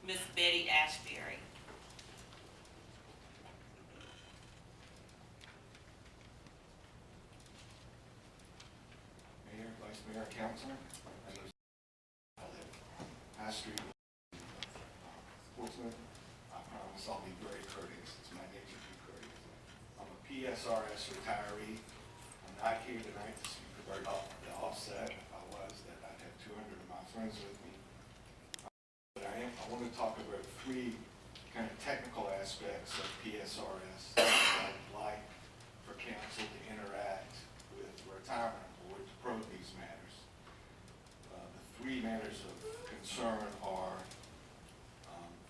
Ms. Betty Ashbury. Mayor, Vice Mayor, Councilor, I live High Street, Portsmouth. I promise I'll be very courteous. It's my nature to be courteous. I'm a PSRS retiree. I'm not here tonight to speak about the offset. If I was, that I'd have 200 of my friends with me. But I want to talk about three kind of technical aspects of PSRS that I'd like for council to interact with the retirement board to probe these matters. The three matters of concern are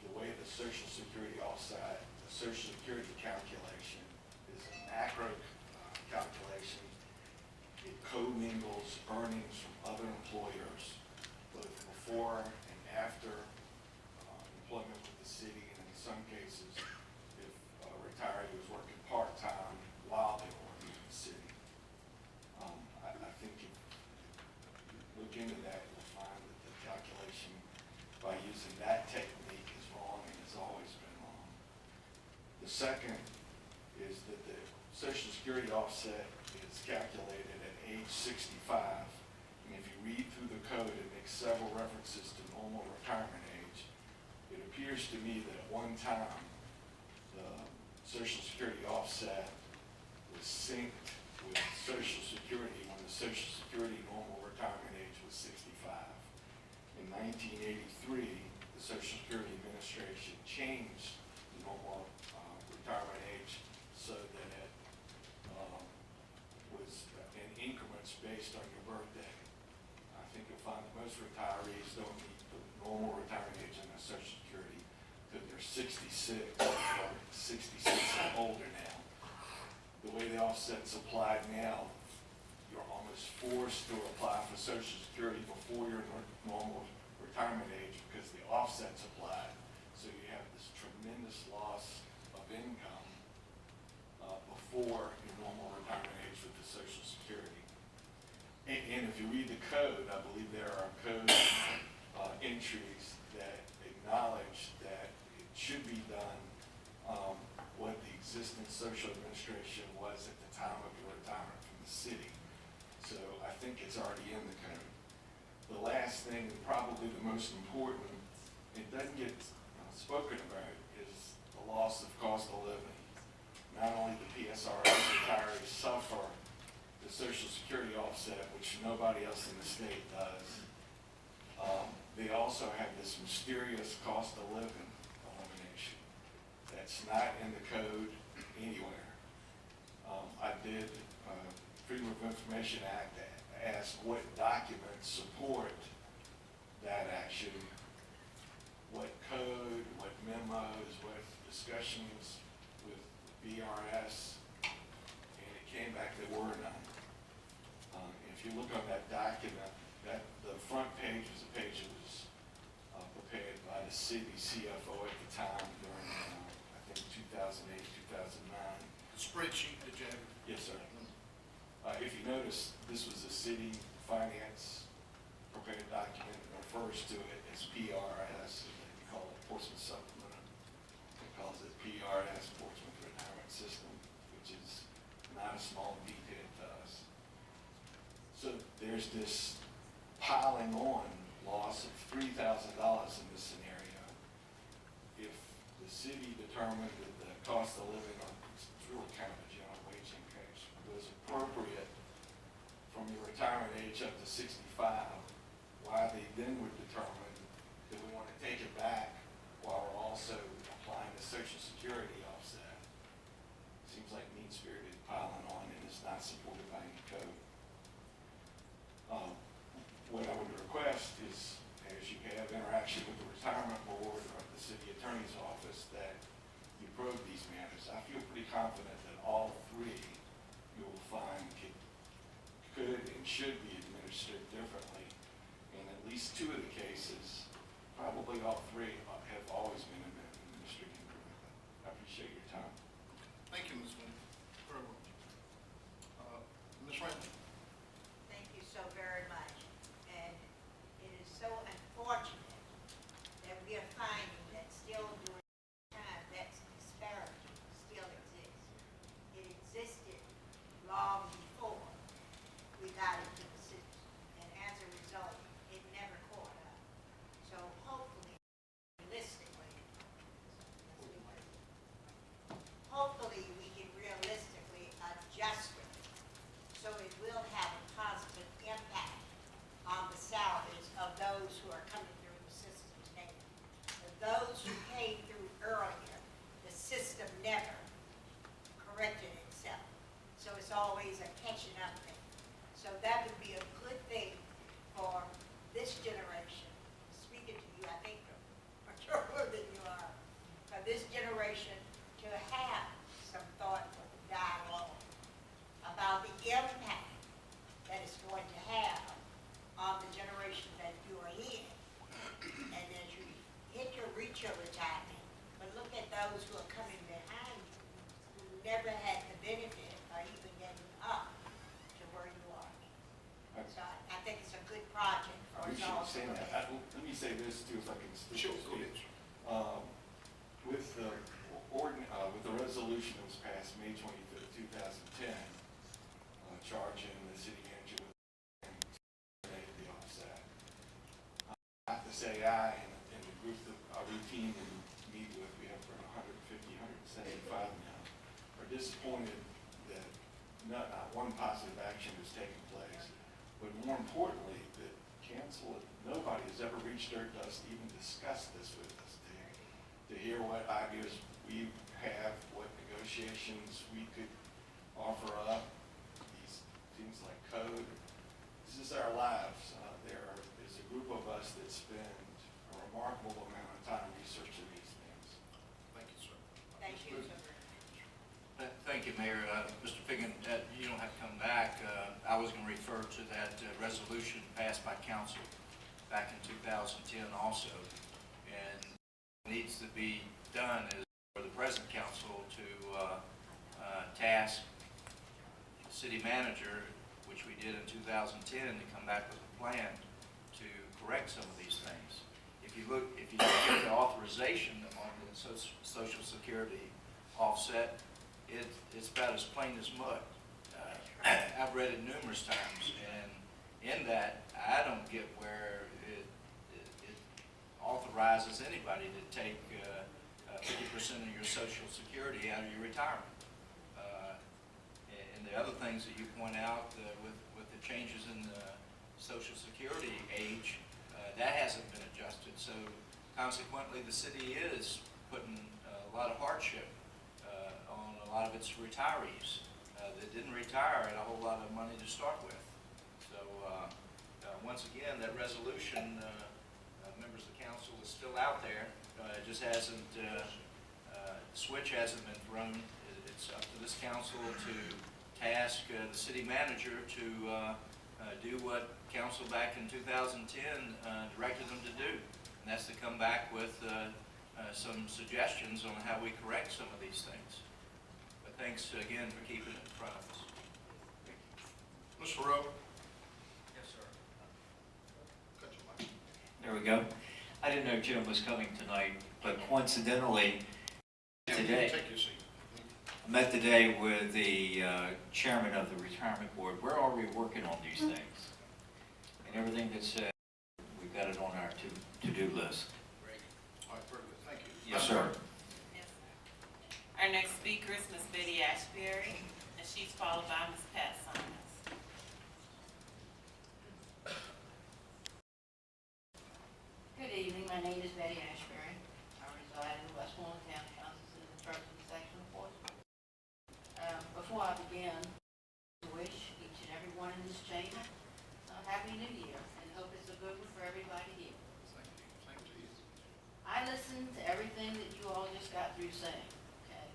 the way the Social Security offset, the Social Security calculation is a macro calculation. It commingles earnings from other employers, both before and after employment with the city, and in some cases, if a retiree was working part-time while they were working with the city. I think if you look into that, you'll find that the calculation by using that technique is wrong and has always been wrong. The second is that the Social Security offset is calculated at age 65. And if you read through the code, it makes several references to normal retirement age. It appears to me that at one time, the Social Security offset was synced with Social Security when the Social Security normal retirement age was 65. In 1983, the Social Security Administration changed the normal retirement age so that it was in increments based on your birthday. I think you'll find that most retirees don't meet the normal retirement age in their Social Security because they're 66 or 66 and older now. The way the offset's applied now, you're almost forced to apply for Social Security before your normal retirement age because the offset's applied. So you have this tremendous loss of income before your normal retirement age with the Social Security. And if you read the code, I believe there are code entries that acknowledge that it should be done what the existing social administration was at the time of your retirement from the city. So I think it's already in the code. The last thing, and probably the most important, it doesn't get spoken about, is the loss of cost of living. Not only the PSRS retirees suffer the Social Security offset, which nobody else in the state does, they also have this mysterious cost of living elimination that's not in the code anywhere. I did Freedom of Information Act ask what documents support that action, what code, what memos, what discussions with VRS, and it came back there were none. If you look on that document, that the front page was a page that was prepared by the city CFO at the time during, I think, 2008, 2009. The spreadsheet that you have. Yes, sir. If you notice, this was a city finance prepared document that refers to it as PRS, and they call it Portsmouth Supplement. It calls it PRS, Portsmouth Retirement System, which is not a small detail to us. So there's this piling on loss of $3,000 in this scenario. If the city determined that the cost of living, it's really kind of a general wage increase, was appropriate from your retirement age up to 65, why they then would determine that we want to take it back while we're also applying the Social Security offset. Seems like mean-spirited piling on, and it's not supported by any code. What I would request is, as you have interaction with the retirement board or the city attorney's office, that you probe these matters. I feel pretty confident that all three you will find could and should be administered differently. In at least two of the cases, probably all three have always been administered incorrectly. I appreciate your time. Thank you, Ms. Winter. Very well. Ms. Randall. Thank you so very much. And it is so unfortunate that we are finding who are coming through the system now. For those who came through earlier, the system never corrected itself. So it's always a catching up thing. So that would be a good thing for this generation. Speaking to you, I think you're older than you are. For this generation to have some thoughtful dialogue about the impact that it's going to have on the generation that you are in. And as you reach your retirement, but look at those who are coming behind you, who never had the benefit of even getting up to where you are. So I think it's a good project for us all. Saying that, let me say this too, if I can still Sure, go speak. ahead. With the resolution that was passed May 25th, 2010, charging the city manager with the offset. I have to say and the group that I routine and meet with, we have around 150, 175 now, are disappointed that not one positive action has taken place, but more importantly, that council, nobody has ever reached out to us to even discuss this with us, to hear what ideas we have, what negotiations we could offer up. These things like code, this is our lives. There is a group of us that spend a remarkable amount of time researching these things. Thank you, sir. Thank you. Thank you, Mayor. Mr. Figgin, you don't have to come back. I was going to refer to that resolution passed by council back in 2010 also. And needs to be done is for the present council to task the city manager, which we did in 2010, to come back with a plan to correct some of these things. If you look at the authorization on the Social Security offset, it's about as plain as mud. I've read it numerous times, and in that, I don't get where it authorizes anybody to take 50% of your Social Security out of your retirement. And the other things that you point out with the changes in the Social Security age, that hasn't been adjusted. So consequently, the city is putting a lot of hardship on a lot of its retirees that didn't retire at a whole lot of money to start with. So once again, that resolution, members of the council, is still out there. It just hasn't, switch hasn't been thrown. It's up to this council to task the city manager to do what council back in 2010 directed them to do. And that's to come back with some suggestions on how we correct some of these things. But thanks again for keeping it in front of us. Mr. Rowe? Yes, sir. Cut your mic. There we go. I didn't know Jim was coming tonight, but coincidentally, today, Take your seat. I met today with the chairman of the retirement board. We're already working on these things. And everything that's said, we've got it on our to-do list. Great. All right, very good. Thank you. Yes, sir. Yes. Our next speaker is Ms. Betty Ashbury, and she's followed by Ms. Pat Simons. Good evening, my name is Betty Ashbury. I reside in Westmoreland County, Kansas, in the Turkey section of Portsmouth. Before I begin, I wish each and every one in this chamber a happy new year and hope it's a good one for everybody here. Thank you. Same to you. I listened to everything that you all just got through saying, okay?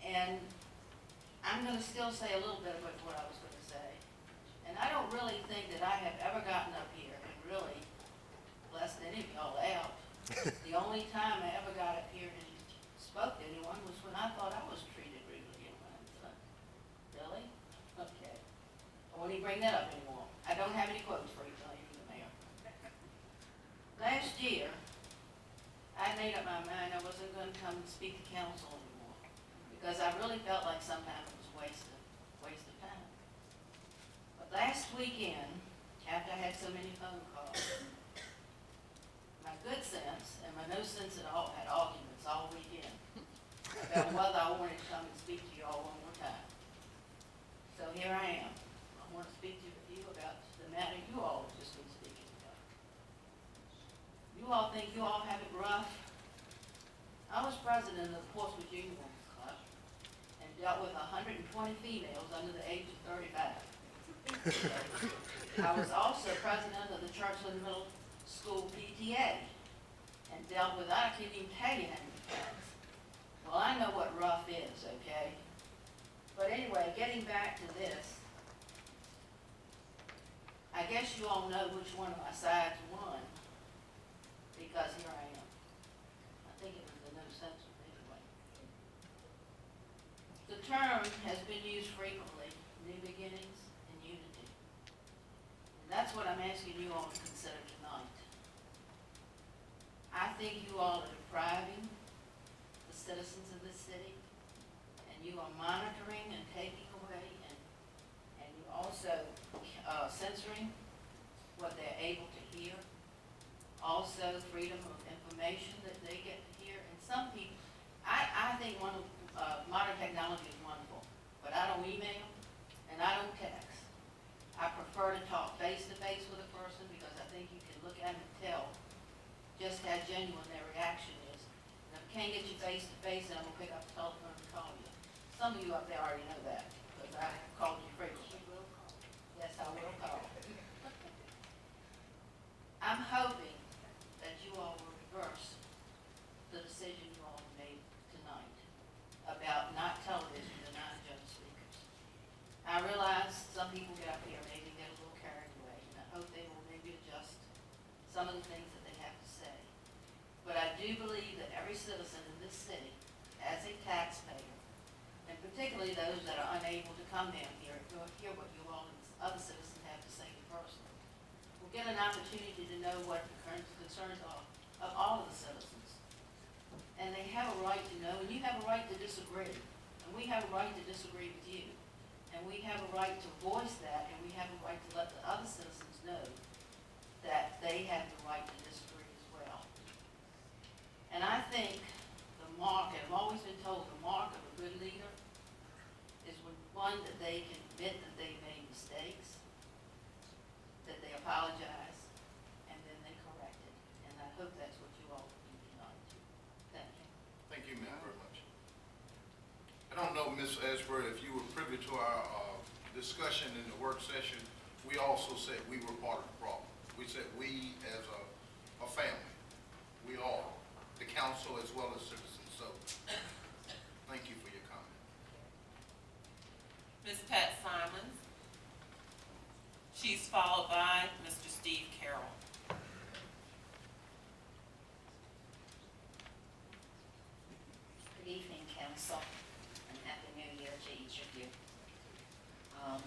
And I'm going to still say a little bit about what I was going to say. And I don't really think that I have ever gotten up here and really blessed any of y'all out. The only time I ever got up here and spoke to anyone was when I thought I was treated rudely. And I was like, really? Okay. I won't even bring that up anymore. I don't have any quotes for you, tell you the mayor. Last year, I made up my mind I wasn't going to come and speak to council anymore because I really felt like sometimes it was a waste of time. But last weekend, after I had so many phone calls, my good sense and my no sense at all had arguments all weekend about whether I wanted to come and speak to you all one more time. So here I am. I want to speak to you about the matter you all have just been speaking about. you all think you all have it rough. I was president of the Portsmouth Junior Women's Club and dealt with 120 females under the age of 35. I was also president of the Churchland Middle School PTA and dealt with, I can't even tell you how many parents. Well, I know what rough is, okay? But anyway, getting back to this, I guess you all know which one of my sides won, because here I am. I think it was the no census anyway. The term has been used frequently, new beginnings and unity. And that's what I'm asking you all to consider tonight. I think you all are depriving the citizens of this city, and you are monitoring and taking away, and you also censoring what they're able to hear. Also, freedom of information that they get to hear. And some people, I think modern technology is wonderful, but I don't email and I don't text. I prefer to talk face-to-face with a person because I think you can look at them and tell just how genuine their reaction is. And if I can't get you face-to-face, then I'm going to pick up the telephone and call you. Some of you up there already know that because I called you frequently. Yes, I will call. I'm hoping that you all will reverse the decision you all made tonight about not television and not judge speakers. I realize some people get up here and maybe get a little carried away, and I hope they will maybe adjust some of the things that they have to say. But I do believe that every citizen in this city, as a taxpayer, and particularly those that are unable to come down here and hear what you all and other citizens have to say in person, will get an opportunity to know what the current concerns are of all of the citizens. And they have a right to know, and you have a right to disagree. And we have a right to disagree with you. And we have a right to voice that, and we have a right to let the other citizens know that they have the right to disagree as well. And I think the mark, and I've always been told the mark of a good leader is when one that they can admit that they made mistakes, that they apologize, and then they correct it. And I hope that's what you all will do tonight. Thank you. Thank you, ma'am, very much. I don't know, Ms. Ashburn, if you were privy to our discussion in the work session. We also said we were part of the problem. We said we as a family, we all, the council as well as citizens. So thank you for your comment. Ms. Pat Simons. She's followed by Mr. Steve Carroll. Good evening, council, and Happy New Year to each of you.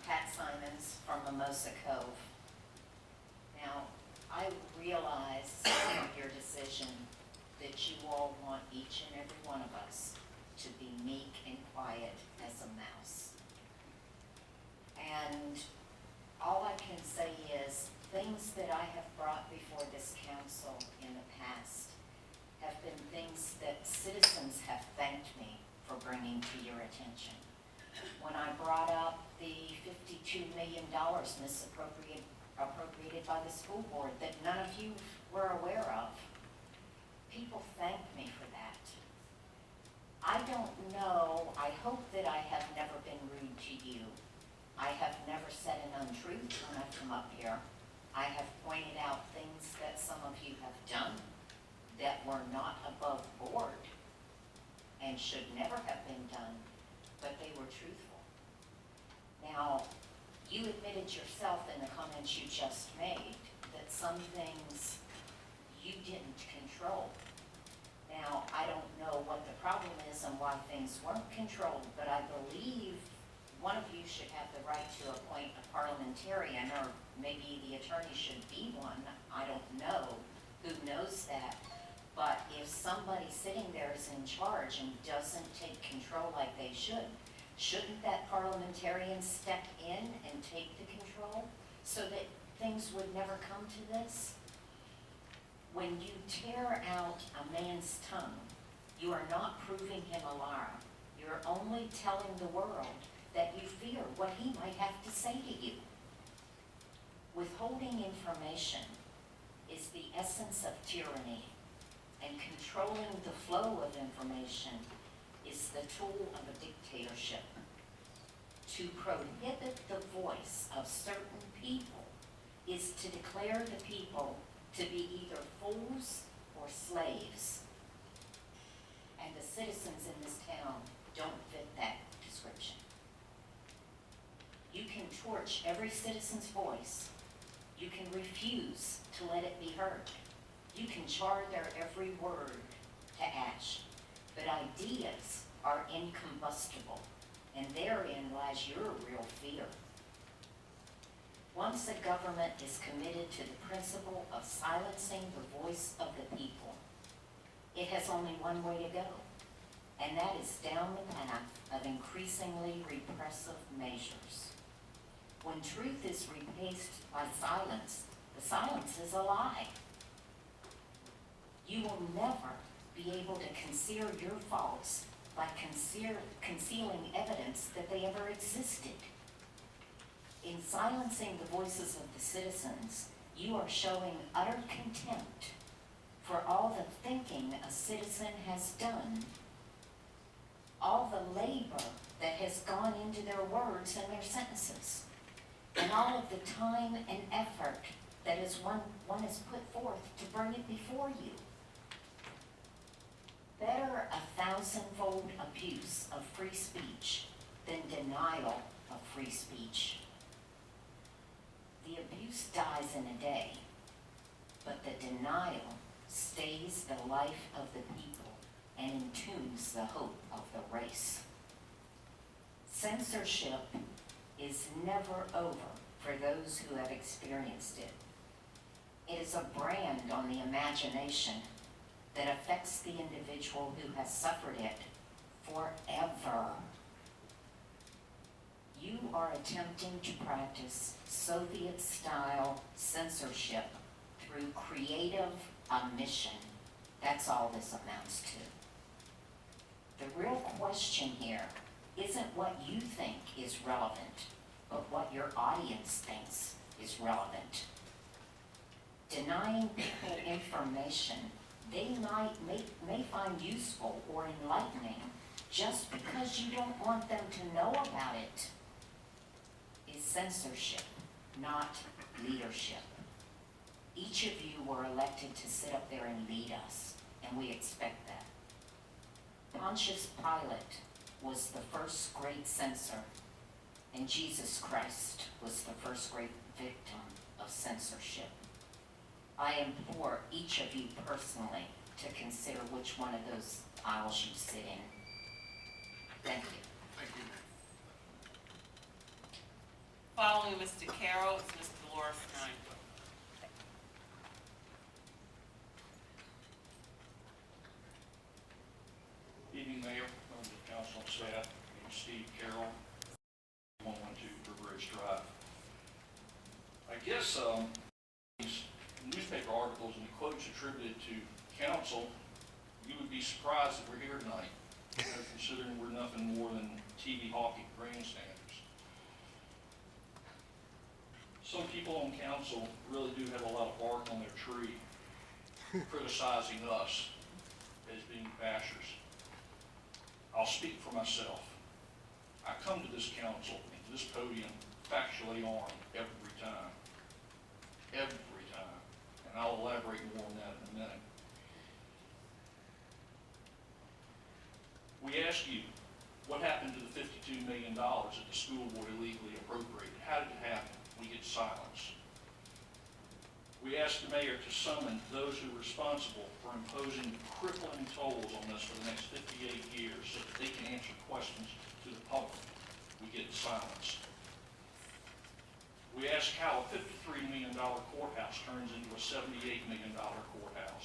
Pat Simons from Mimosa Cove. Now, I realize from your decision that you all want each and every one of us to be meek and quiet as a mouse. And all I can say is things that I have brought before this council in the past have been things that citizens have thanked me for bringing to your attention. When I brought up the $52 million misappropriated by the school board that none of you were aware of, people thanked me for that. I don't know, I hope that I have never been rude to you. I have never said an untruth when I've come up here. I have pointed out things that some of you have done that were not above board and should never have been done, but they were truthful. Now, you admitted yourself in the comments you just made that some things you didn't control. Now, I don't know what the problem is and why things weren't controlled, but I believe one of you should have the right to appoint a parliamentarian, or maybe the attorney should be one. I don't know who knows that. But if somebody sitting there is in charge and doesn't take control like they should, shouldn't that parliamentarian step in and take the control so that things would never come to this? When you tear out a man's tongue, you are not proving him a liar. You're only telling the world that you fear what he might have to say to you. Withholding information is the essence of tyranny, and controlling the flow of information is the tool of a dictatorship. To prohibit the voice of certain people is to declare the people to be either fools or slaves. And the citizens in this town don't fit that description. You can torch every citizen's voice. You can refuse to let it be heard. You can char their every word to ash. But ideas are incombustible, and therein lies your real fear. Once a government is committed to the principle of silencing the voice of the people, it has only one way to go, and that is down the path of increasingly repressive measures. When truth is replaced by silence, the silence is a lie. You will never be able to conceal your faults by concealing evidence that they ever existed. In silencing the voices of the citizens, you are showing utter contempt for all the thinking a citizen has done, all the labor that has gone into their words and their sentences, and all of the time and effort that one has put forth to bring it before you. Better 1,000-fold abuse of free speech than denial of free speech. The abuse dies in a day, but the denial stays the life of the people and entombs the hope of the race. Censorship is never over for those who have experienced it. It is a brand on the imagination that affects the individual who has suffered it forever. You are attempting to practice Soviet-style censorship through creative omission. That's all this amounts to. The real question here isn't what you think is relevant, but what your audience thinks is relevant. Denying people information they may find useful or enlightening just because you don't want them to know about it is censorship, not leadership. Each of you were elected to sit up there and lead us, and we expect that. Pontius Pilate was the first great censor, and Jesus Christ was the first great victim of censorship. I implore each of you personally to consider which one of those aisles you sit in. Thank you. Thank you. Following Mr. Carroll is Ms. Dolores Knight. Evening, Mayor, members of the council and staff. My name is Steve Carroll, 112 River Ridge Drive. I guess these newspaper articles and the quotes attributed to council, you would be surprised that we're here tonight, considering we're nothing more than TV hawking grandstanders. Some people on council really do have a lot of bark on their tree, criticizing us as being bashers. I'll speak for myself. I come to this council and to this podium factually armed every time. Every time. And I'll elaborate more on that in a minute. We ask you, what happened to the $52 million that the school board illegally appropriated? How did it happen? We get silence. We ask the mayor to summon those who are responsible for imposing crippling tolls on us for the next 58 years so that they can answer questions to the public. We get silence. We ask how a $53 million courthouse turns into a $78 million courthouse.